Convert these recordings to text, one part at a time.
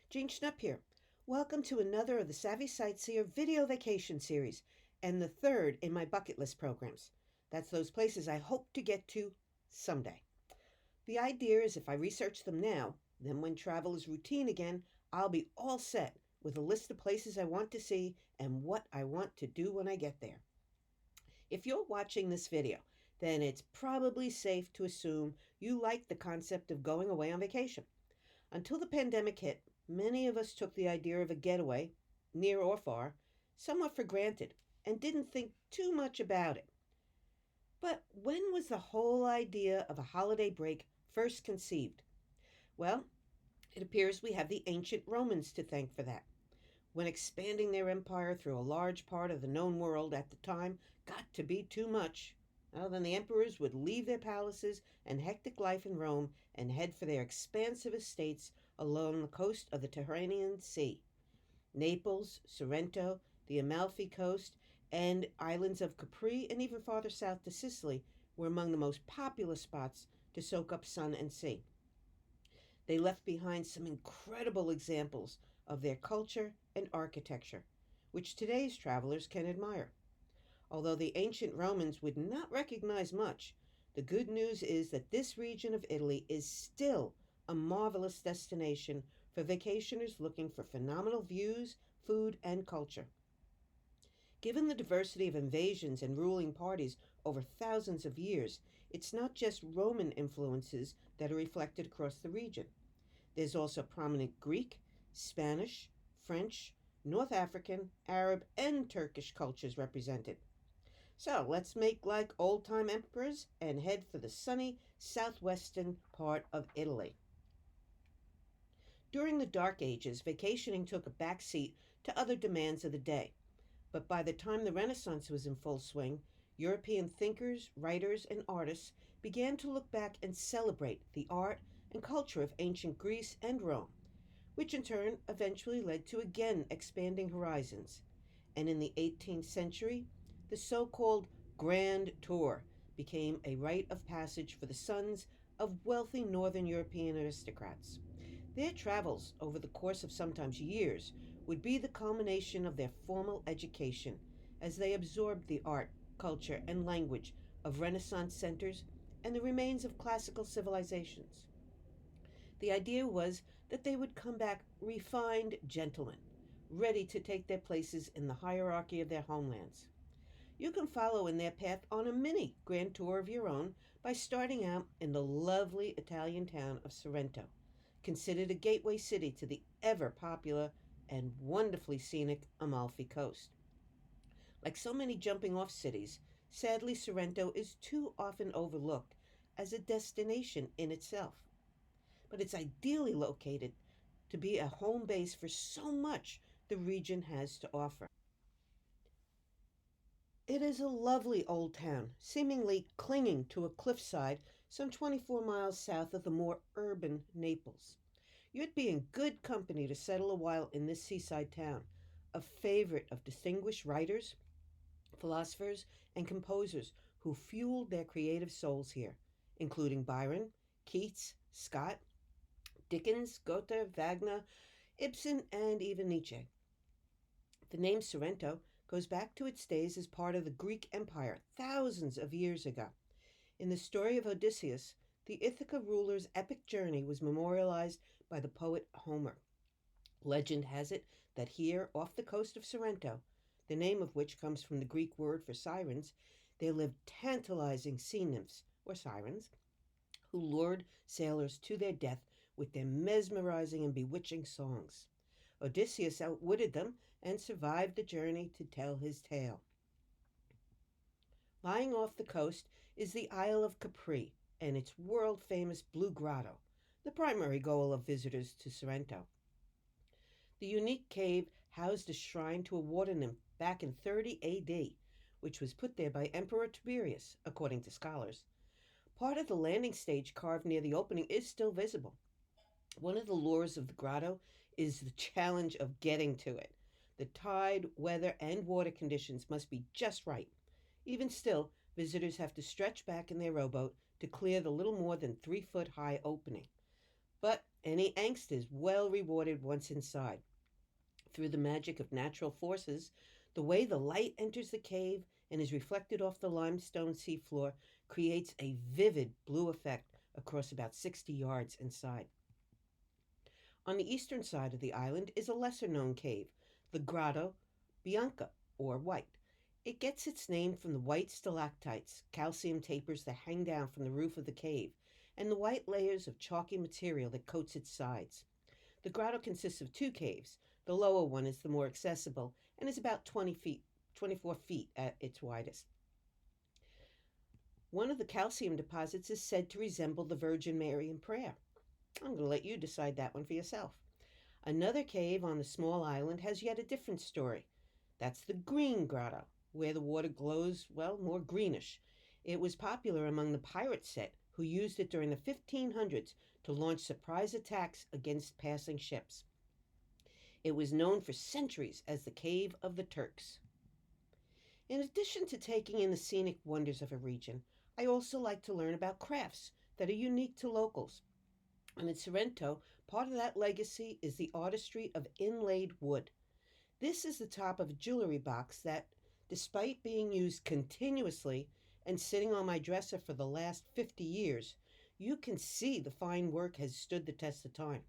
Jean Schnupp here. Welcome to another of the Savvy Sightseer video vacation series, and the third in my bucket list programs. That's those places I hope to get to someday. The idea is if I research them now, then when travel is routine again, I'll be all set with a list of places I want to see and what I want to do when I get there. If you're watching this video, then it's probably safe to assume you like the concept of going away on vacation. Until the pandemic hit, many of us took the idea of a getaway, near or far, somewhat for granted and didn't think too much about it. But when was the whole idea of a holiday break first conceived? Well, it appears we have the ancient Romans to thank for that. When expanding their empire through a large part of the known world at the time got to be too much, well, then the emperors would leave their palaces and hectic life in Rome and head for their expansive estates along the coast of the Tyrrhenian Sea. Naples, Sorrento, the Amalfi Coast, and islands of Capri, and even farther south to Sicily, were among the most popular spots to soak up sun and sea. They left behind some incredible examples of their culture and architecture, which today's travelers can admire. Although the ancient Romans would not recognize much, the good news is that this region of Italy is still a marvelous destination for vacationers looking for phenomenal views, food, and culture. Given the diversity of invasions and ruling parties over thousands of years, it's not just Roman influences that are reflected across the region. There's also prominent Greek, Spanish, French, North African, Arab, and Turkish cultures represented. So let's make like old-time emperors and head for the sunny southwestern part of Italy. During the Dark Ages, vacationing took a back seat to other demands of the day. But by the time the Renaissance was in full swing, European thinkers, writers, and artists began to look back and celebrate the art and culture of ancient Greece and Rome, which in turn eventually led to again expanding horizons. And in the 18th century, the so-called Grand Tour became a rite of passage for the sons of wealthy Northern European aristocrats. Their travels over the course of sometimes years would be the culmination of their formal education as they absorbed the art, culture, and language of Renaissance centers and the remains of classical civilizations. The idea was that they would come back refined gentlemen, ready to take their places in the hierarchy of their homelands. You can follow in their path on a mini grand tour of your own by starting out in the lovely Italian town of Sorrento, considered a gateway city to the ever-popular and wonderfully scenic Amalfi Coast. Like so many jumping-off cities, sadly Sorrento is too often overlooked as a destination in itself. But it's ideally located to be a home base for so much the region has to offer. It is a lovely old town, seemingly clinging to a cliffside some 24 miles south of the more urban Naples. You'd be in good company to settle a while in this seaside town, a favorite of distinguished writers, philosophers, and composers who fueled their creative souls here, including Byron, Keats, Scott, Dickens, Goethe, Wagner, Ibsen, and even Nietzsche. The name Sorrento goes back to its days as part of the Greek Empire thousands of years ago. In the story of Odysseus, the Ithaca ruler's epic journey was memorialized by the poet Homer. Legend has it that here, off the coast of Sorrento, the name of which comes from the Greek word for sirens, there lived tantalizing sea nymphs, or sirens, who lured sailors to their death with their mesmerizing and bewitching songs. Odysseus outwitted them and survived the journey to tell his tale. Lying off the coast is the Isle of Capri and its world-famous Blue Grotto, the primary goal of visitors to Sorrento. The unique cave housed a shrine to a water nymph back in 30 A.D., which was put there by Emperor Tiberius, according to scholars. Part of the landing stage carved near the opening is still visible. One of the lures of the grotto is the challenge of getting to it. The tide, weather, and water conditions must be just right. Even still, visitors have to stretch back in their rowboat to clear the little more than 3-foot high opening. But any angst is well rewarded once inside. Through the magic of natural forces, the way the light enters the cave and is reflected off the limestone seafloor creates a vivid blue effect across about 60 yards inside. On the eastern side of the island is a lesser known cave, the Grotto Bianca, or White. It gets its name from the white stalactites, calcium tapers that hang down from the roof of the cave, and the white layers of chalky material that coats its sides. The grotto consists of two caves. The lower one is the more accessible and is about 24 feet at its widest. One of the calcium deposits is said to resemble the Virgin Mary in prayer. I'm going to let you decide that one for yourself. Another cave on the small island has yet a different story. That's the Green Grotto, where the water glows, well, more greenish. It was popular among the pirate set, who used it during the 1500s to launch surprise attacks against passing ships. It was known for centuries as the Cave of the Turks. In addition to taking in the scenic wonders of a region, I also like to learn about crafts that are unique to locals. And in Sorrento, part of that legacy is the artistry of inlaid wood. This is the top of a jewelry box that, despite being used continuously and sitting on my dresser for the last 50 years, you can see the fine work has stood the test of time.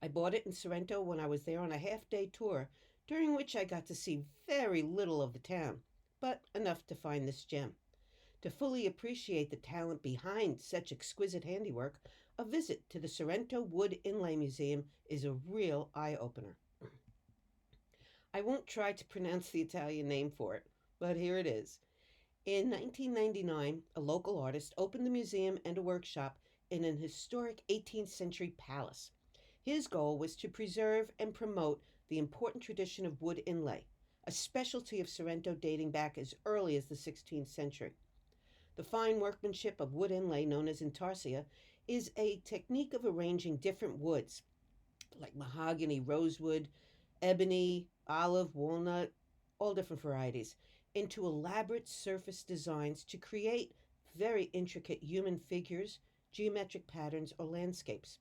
I bought it in Sorrento when I was there on a half-day tour, during which I got to see very little of the town, but enough to find this gem. To fully appreciate the talent behind such exquisite handiwork, a visit to the Sorrento Wood Inlay Museum is a real eye-opener. I won't try to pronounce the Italian name for it, but here it is. In 1999, a local artist opened the museum and a workshop in an historic 18th century palace. His goal was to preserve and promote the important tradition of wood inlay, a specialty of Sorrento dating back as early as the 16th century. The fine workmanship of wood inlay, known as intarsia, is a technique of arranging different woods, like mahogany, rosewood, ebony, olive, walnut, all different varieties, into elaborate surface designs to create very intricate human figures, geometric patterns, or landscapes.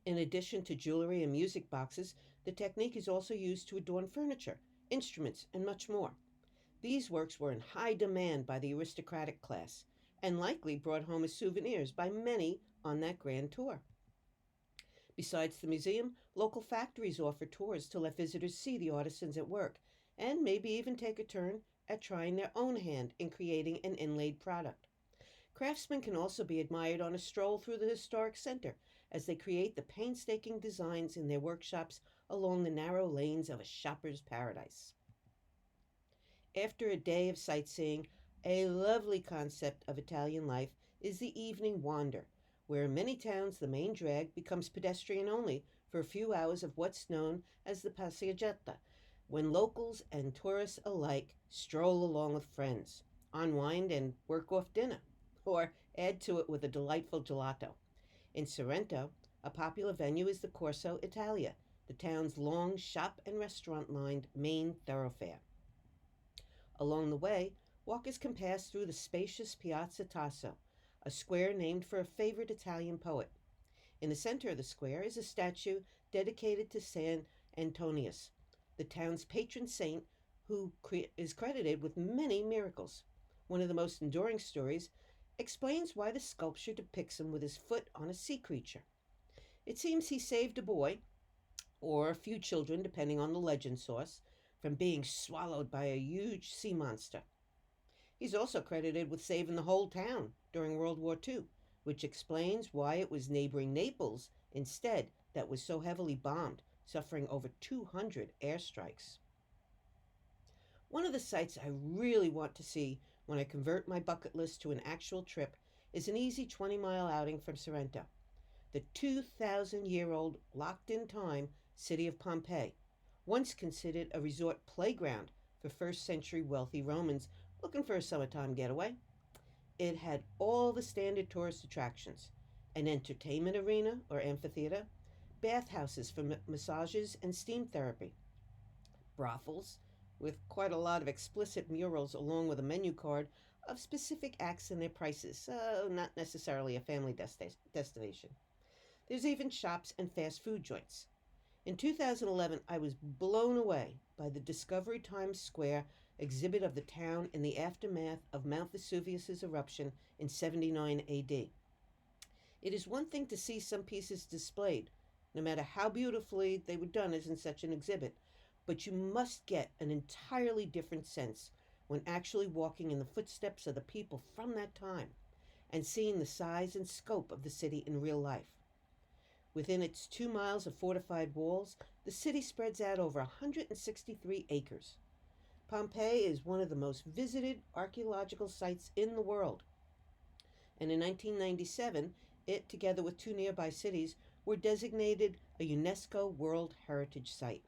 In addition to jewelry and music boxes, the technique is also used to adorn furniture, instruments, and much more. These works were in high demand by the aristocratic class and likely brought home as souvenirs by many on that grand tour. Besides the museum, local factories offer tours to let visitors see the artisans at work and maybe even take a turn at trying their own hand in creating an inlaid product. Craftsmen can also be admired on a stroll through the historic center as they create the painstaking designs in their workshops along the narrow lanes of a shopper's paradise. After a day of sightseeing, a lovely concept of Italian life is the evening wander, where in many towns the main drag becomes pedestrian only for a few hours of what's known as the passeggiata, when locals and tourists alike stroll along with friends, unwind and work off dinner, or add to it with a delightful gelato. In Sorrento, a popular venue is the Corso Italia, the town's long shop and restaurant lined main thoroughfare. Along the way, walkers can pass through the spacious Piazza Tasso, a square named for a favorite Italian poet. In the center of the square is a statue dedicated to San Antonius, the town's patron saint who is credited with many miracles. One of the most enduring stories explains why the sculpture depicts him with his foot on a sea creature. It seems he saved a boy, or a few children, depending on the legend source, from being swallowed by a huge sea monster. He's also credited with saving the whole town during World War II, which explains why it was neighboring Naples instead that was so heavily bombed, suffering over 200 airstrikes. One of the sights I really want to see when I convert my bucket list to an actual trip is an easy 20-mile outing from Sorrento, the 2,000-year-old locked-in time city of Pompeii, once considered a resort playground for first-century wealthy Romans looking for a summertime getaway. It had all the standard tourist attractions: an entertainment arena or amphitheater, bathhouses for massages and steam therapy, brothels with quite a lot of explicit murals along with a menu card of specific acts and their prices, so not necessarily a family destination. There's even shops and fast food joints. In 2011, I was blown away by the Discovery Times Square exhibit of the town in the aftermath of Mount Vesuvius's eruption in 79 AD. It is one thing to see some pieces displayed, no matter how beautifully they were done as in such an exhibit, but you must get an entirely different sense when actually walking in the footsteps of the people from that time and seeing the size and scope of the city in real life. Within its 2 miles of fortified walls, the city spreads out over 163 acres. Pompeii is one of the most visited archaeological sites in the world. And in 1997, it, together with two nearby cities, were designated a UNESCO World Heritage Site.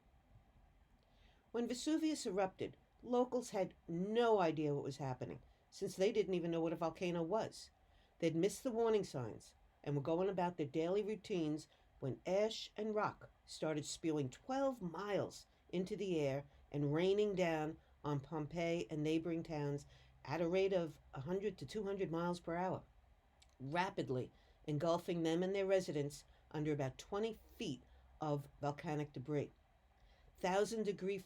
When Vesuvius erupted, locals had no idea what was happening, since they didn't even know what a volcano was. They'd missed the warning signs and were going about their daily routines when ash and rock started spewing 12 miles into the air and raining down on Pompeii and neighboring towns at a rate of 100 to 200 miles per hour, rapidly engulfing them and their residents under about 20 feet of volcanic debris. 1,000-degree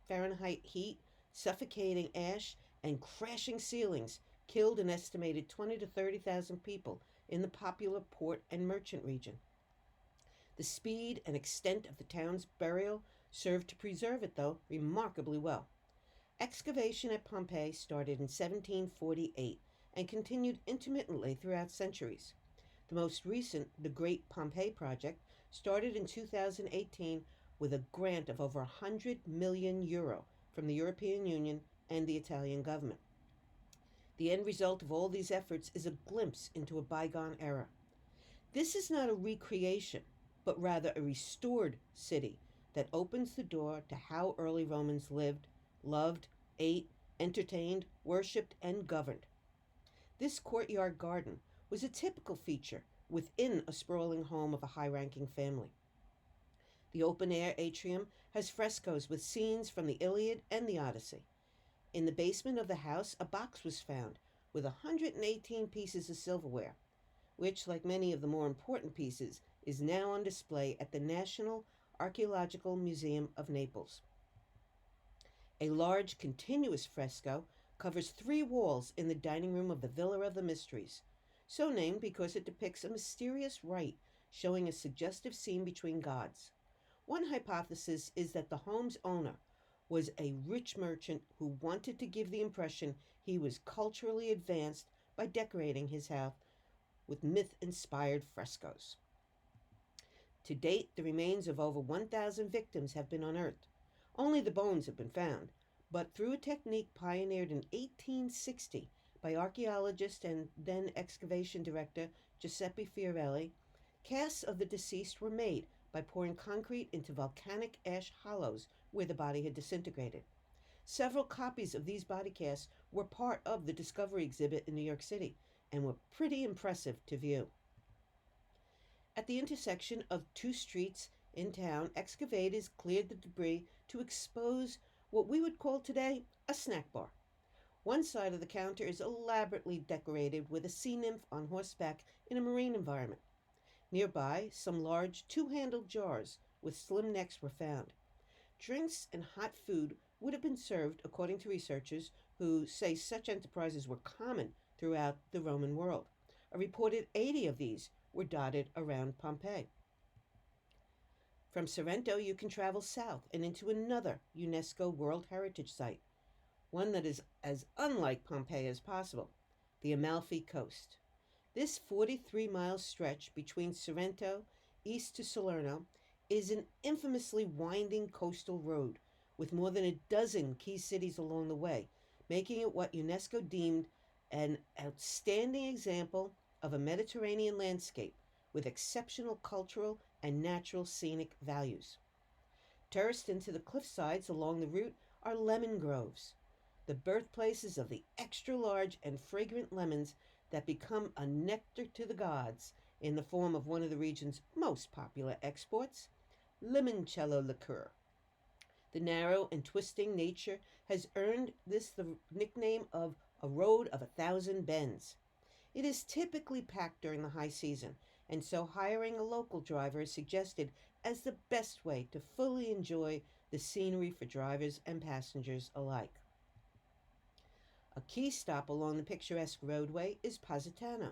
Fahrenheit heat, suffocating ash, and crashing ceilings killed an estimated 20 to 30,000 people in the popular port and merchant region. The speed and extent of the town's burial served to preserve it, though, remarkably well. Excavation at Pompeii started in 1748 and continued intermittently throughout centuries. The most recent, the Great Pompeii Project, started in 2018 with a grant of over €100 million from the European Union and the Italian government. The end result of all these efforts is a glimpse into a bygone era. This is not a recreation, but rather a restored city that opens the door to how early Romans lived, loved, ate, entertained, worshipped, and governed. This courtyard garden was a typical feature within a sprawling home of a high-ranking family. The open-air atrium has frescoes with scenes from the Iliad and the Odyssey. In the basement of the house, a box was found with 118 pieces of silverware, which, like many of the more important pieces, is now on display at the National Archaeological Museum of Naples. A large, continuous fresco covers 3 walls in the dining room of the Villa of the Mysteries, so named because it depicts a mysterious rite showing a suggestive scene between gods. One hypothesis is that the home's owner was a rich merchant who wanted to give the impression he was culturally advanced by decorating his house with myth-inspired frescoes. To date, the remains of over 1,000 victims have been unearthed. Only the bones have been found, but through a technique pioneered in 1860 by archaeologist and then excavation director Giuseppe Fiorelli, casts of the deceased were made by pouring concrete into volcanic ash hollows where the body had disintegrated. Several copies of these body casts were part of the Discovery exhibit in New York City and were pretty impressive to view. At the intersection of 2 streets in town, excavators cleared the debris to expose what we would call today a snack bar. One side of the counter is elaborately decorated with a sea nymph on horseback in a marine environment. Nearby, some large 2-handled jars with slim necks were found. Drinks and hot food would have been served, according to researchers who say such enterprises were common throughout the Roman world. A reported 80 of these were dotted around Pompeii. From Sorrento, you can travel south and into another UNESCO World Heritage Site, one that is as unlike Pompeii as possible, the Amalfi Coast. This 43-mile stretch between Sorrento, east to Salerno, is an infamously winding coastal road with more than a dozen key cities along the way, making it what UNESCO deemed an outstanding example of a Mediterranean landscape with exceptional cultural and natural scenic values. Terraced into the cliffsides along the route are Lemongroves, the birthplaces of the extra-large and fragrant lemons that become a nectar to the gods in the form of one of the region's most popular exports, limoncello liqueur. The narrow and twisting nature has earned this the nickname of a road of 1,000 bends. It is typically packed during the high season, and so hiring a local driver is suggested as the best way to fully enjoy the scenery for drivers and passengers alike. A key stop along the picturesque roadway is Positano,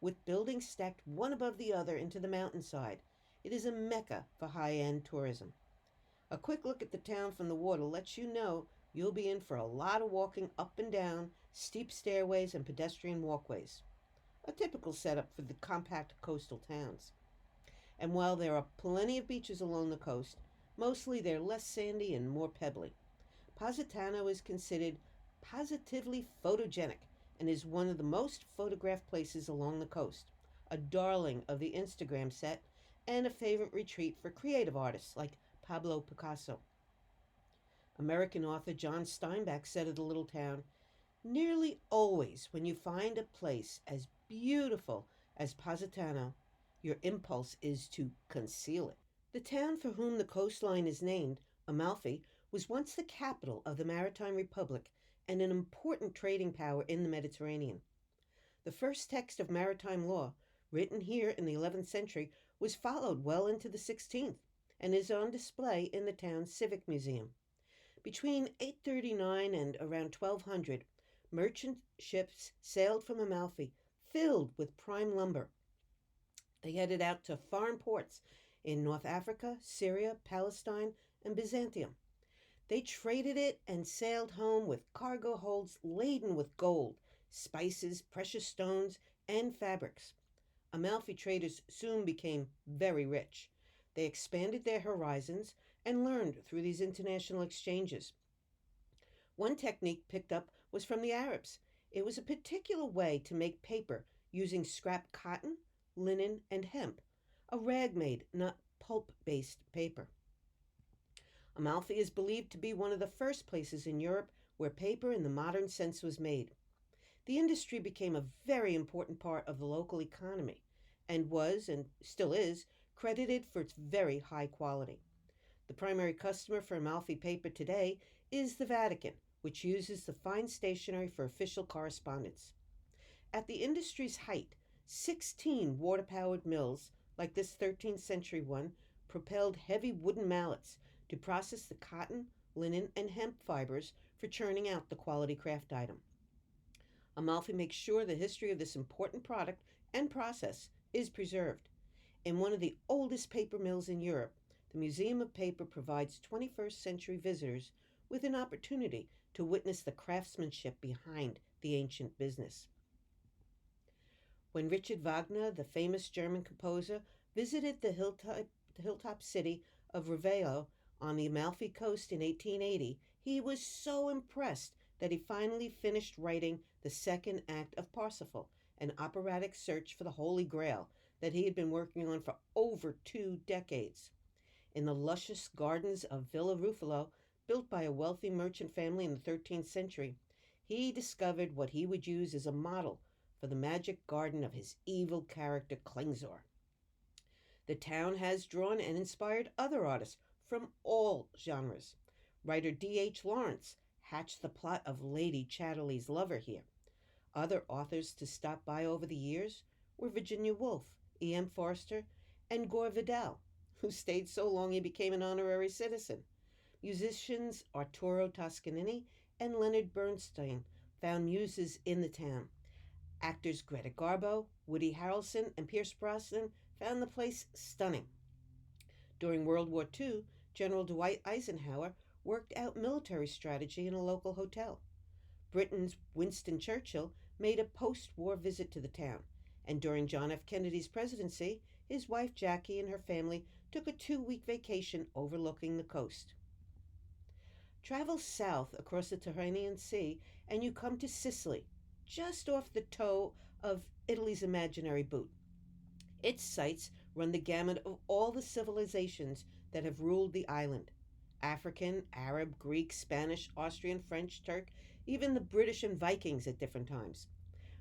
with buildings stacked one above the other into the mountainside. It is a mecca for high end tourism. A quick look at the town from the water lets you know you'll be in for a lot of walking up and down steep stairways and pedestrian walkways. A typical setup for the compact coastal towns. And while there are plenty of beaches along the coast, mostly they're less sandy and more pebbly. Positano is considered positively photogenic and is one of the most photographed places along the coast, a darling of the Instagram set, and a favorite retreat for creative artists like Pablo Picasso. American author John Steinbeck said of the little town, "Nearly always, when you find a place as beautiful as Positano, your impulse is to conceal it." The town for whom the coastline is named, Amalfi, was once the capital of the Maritime Republic and an important trading power in the Mediterranean. The first text of maritime law, written here in the 11th century, was followed well into the 16th and is on display in the town's Civic Museum. Between 839 and around 1200, merchant ships sailed from Amalfi filled with prime lumber. They headed out to foreign ports in North Africa, Syria, Palestine, and Byzantium. They traded it and sailed home with cargo holds laden with gold, spices, precious stones, and fabrics. Amalfi traders soon became very rich. They expanded their horizons and learned through these international exchanges. One technique picked up was from the Arabs. It was a particular way to make paper using scrap cotton, linen, and hemp, a rag made, not pulp based paper. Amalfi is believed to be one of the first places in Europe where paper in the modern sense was made. The industry became a very important part of the local economy and was, and still is, credited for its very high quality. The primary customer for Amalfi paper today is the Vatican, which uses the fine stationery for official correspondence. At the industry's height, 16 water powered mills, like this 13th century one, propelled heavy wooden mallets to process the cotton, linen, and hemp fibers for churning out the quality craft item. Amalfi makes sure the history of this important product and process is preserved. In one of the oldest paper mills in Europe, the Museum of Paper provides 21st century visitors with an opportunity to witness the craftsmanship behind the ancient business. When Richard Wagner, the famous German composer, visited the hilltop city of Ravello on the Amalfi Coast in 1880, he was so impressed that he finally finished writing the second act of Parsifal, an operatic search for the Holy Grail that he had been working on for over 2 decades. In the luscious gardens of Villa Ruffalo, built by a wealthy merchant family in the 13th century, he discovered what he would use as a model for the magic garden of his evil character Klingzor. The town has drawn and inspired other artists from all genres. Writer D.H. Lawrence hatched the plot of Lady Chatterley's Lover here. Other authors to stop by over the years were Virginia Woolf, E.M. Forster, and Gore Vidal, who stayed so long he became an honorary citizen. Musicians Arturo Toscanini and Leonard Bernstein found muses in the town. Actors Greta Garbo, Woody Harrelson, and Pierce Brosnan found the place stunning. During World War II, General Dwight Eisenhower worked out military strategy in a local hotel. Britain's Winston Churchill made a post-war visit to the town, and during John F. Kennedy's presidency, his wife Jackie and her family took a 2-week vacation overlooking the coast. Travel south across the Tyrrhenian Sea and you come to Sicily, just off the toe of Italy's imaginary boot. Its sites run the gamut of all the civilizations that have ruled the island: African, Arab, Greek, Spanish, Austrian, French, Turk, even the British and Vikings at different times.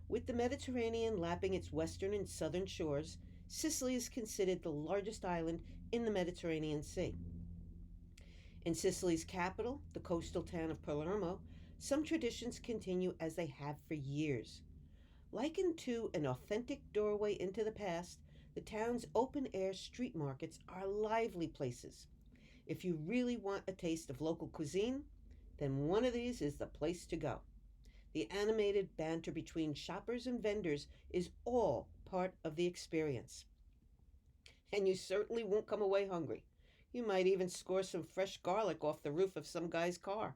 With the Mediterranean lapping its western and southern shores, Sicily is considered the largest island in the Mediterranean Sea. In Sicily's capital, the coastal town of Palermo, some traditions continue as they have for years. Likened to an authentic doorway into the past, The town's open-air street markets are lively places. If you really want a taste of local cuisine, then one of these is the place to go. The animated banter between shoppers and vendors is all part of the experience. And you certainly won't come away hungry. You might even score some fresh garlic off the roof of some guy's car.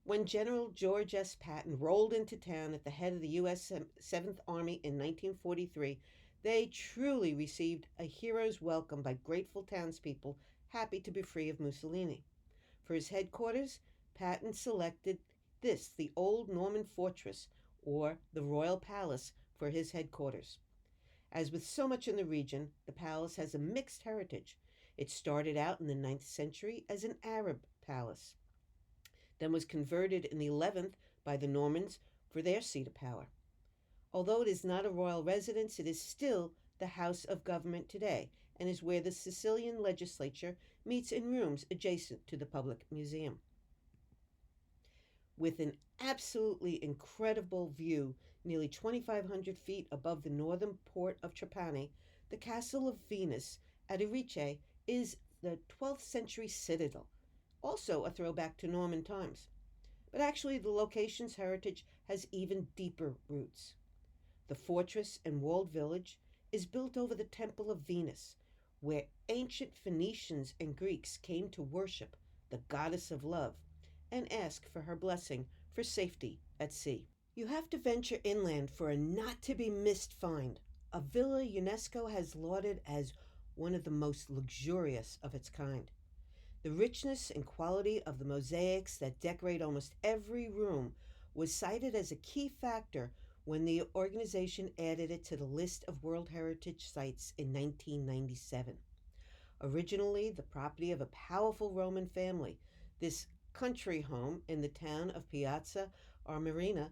When General George S. Patton rolled into town at the head of the U.S. 7th Army in 1943, they truly received a hero's welcome by grateful townspeople happy to be free of Mussolini. For his headquarters, Patton selected the old Norman fortress, or the Royal Palace, for his headquarters. As with so much in the region, the palace has a mixed heritage. It started out in the 9th century as an Arab palace, then was converted in the 11th by the Normans for their seat of power. Although it is not a royal residence, it is still the house of government today and is where the Sicilian legislature meets in rooms adjacent to the public museum. With an absolutely incredible view nearly 2,500 feet above the northern port of Trapani, the Castle of Venus at Erice is the 12th century citadel, also a throwback to Norman times. But actually, the location's heritage has even deeper roots. The fortress and walled village is built over the Temple of Venus, where ancient Phoenicians and Greeks came to worship the goddess of love and ask for her blessing for safety at sea. You have to venture inland for a not-to-be-missed find, a villa UNESCO has lauded as one of the most luxurious of its kind. The richness and quality of the mosaics that decorate almost every room was cited as a key factor when the organization added it to the list of World Heritage Sites in 1997. Originally the property of a powerful Roman family, this country home in the town of Piazza Armerina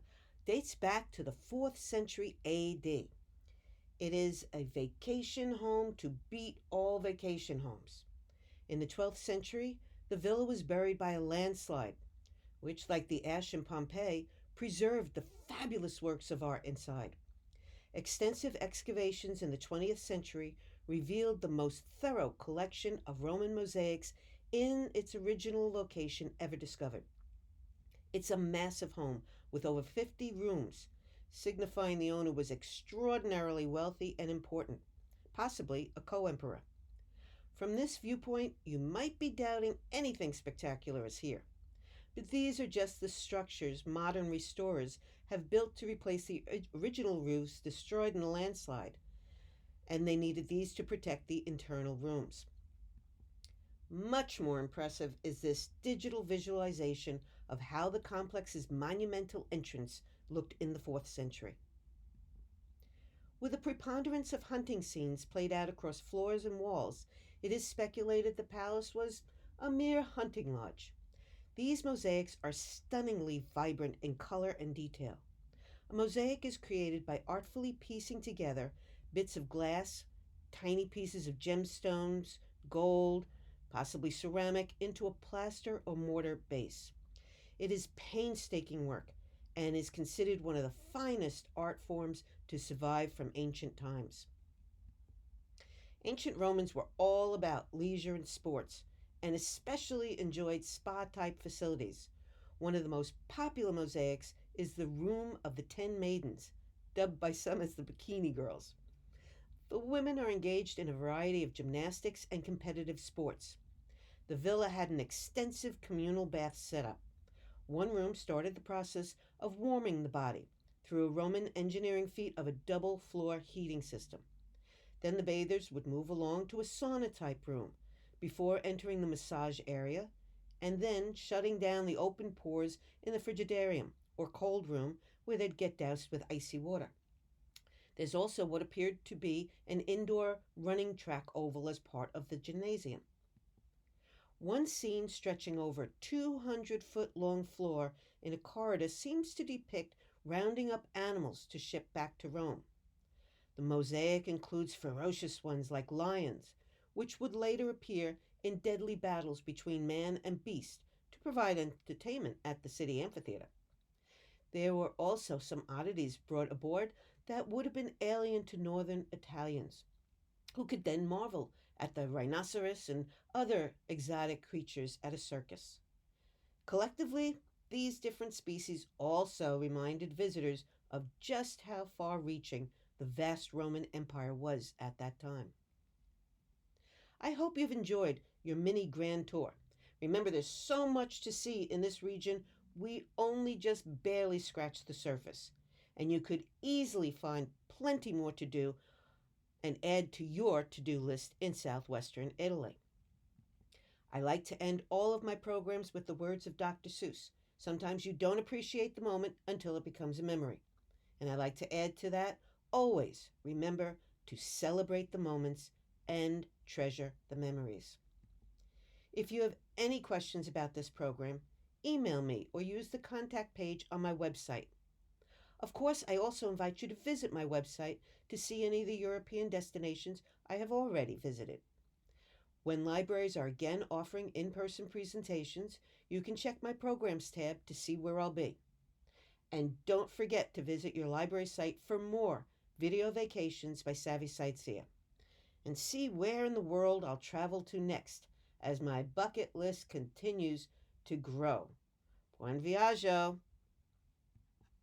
dates back to the 4th century AD. It is a vacation home to beat all vacation homes. In the 12th century, the villa was buried by a landslide, which, like the ash in Pompeii, preserved the fabulous works of art inside. Extensive excavations in the 20th century revealed the most thorough collection of Roman mosaics in its original location ever discovered. It's a massive home with over 50 rooms, signifying the owner was extraordinarily wealthy and important, possibly a co-emperor. From this viewpoint, you might be doubting anything spectacular is here. But these are just the structures modern restorers have built to replace the original roofs destroyed in the landslide, and they needed these to protect the internal rooms. Much more impressive is this digital visualization of how the complex's monumental entrance looked in the 4th century. With a preponderance of hunting scenes played out across floors and walls, it is speculated the palace was a mere hunting lodge. These mosaics are stunningly vibrant in color and detail. A mosaic is created by artfully piecing together bits of glass, tiny pieces of gemstones, gold, possibly ceramic, into a plaster or mortar base. It is painstaking work and is considered one of the finest art forms to survive from ancient times. Ancient Romans were all about leisure and sports, and especially enjoyed spa-type facilities. One of the most popular mosaics is the Room of the Ten Maidens, dubbed by some as the Bikini Girls. The women are engaged in a variety of gymnastics and competitive sports. The villa had an extensive communal bath setup. One room started the process of warming the body through a Roman engineering feat of a double floor heating system. Then the bathers would move along to a sauna-type room before entering the massage area and then shutting down the open pores in the frigidarium, or cold room, where they'd get doused with icy water. There's also what appeared to be an indoor running track oval as part of the gymnasium. One scene stretching over a 200-foot-long floor in a corridor seems to depict rounding up animals to ship back to Rome. The mosaic includes ferocious ones like lions, which would later appear in deadly battles between man and beast to provide entertainment at the city amphitheater. There were also some oddities brought aboard that would have been alien to northern Italians, who could then marvel at the rhinoceros and other exotic creatures at a circus. Collectively, these different species also reminded visitors of just how far reaching the vast Roman Empire was at that time. I hope you've enjoyed your mini grand tour. Remember, there's so much to see in this region, we only just barely scratched the surface. And you could easily find plenty more to do and add to your to do list in southwestern Italy. I like to end all of my programs with the words of Dr. Seuss. Sometimes you don't appreciate the moment until it becomes a memory. And I like to add to that, always remember to celebrate the moments and treasure the memories. If you have any questions about this program, email me or use the contact page on my website. Of course, I also invite you to visit my website to see any of the European destinations I have already visited. When libraries are again offering in-person presentations, you can check my programs tab to see where I'll be. And don't forget to visit your library site for more video vacations by Savvy Sightseer. And see where in the world I'll travel to next as my bucket list continues to grow. Buon viaggio!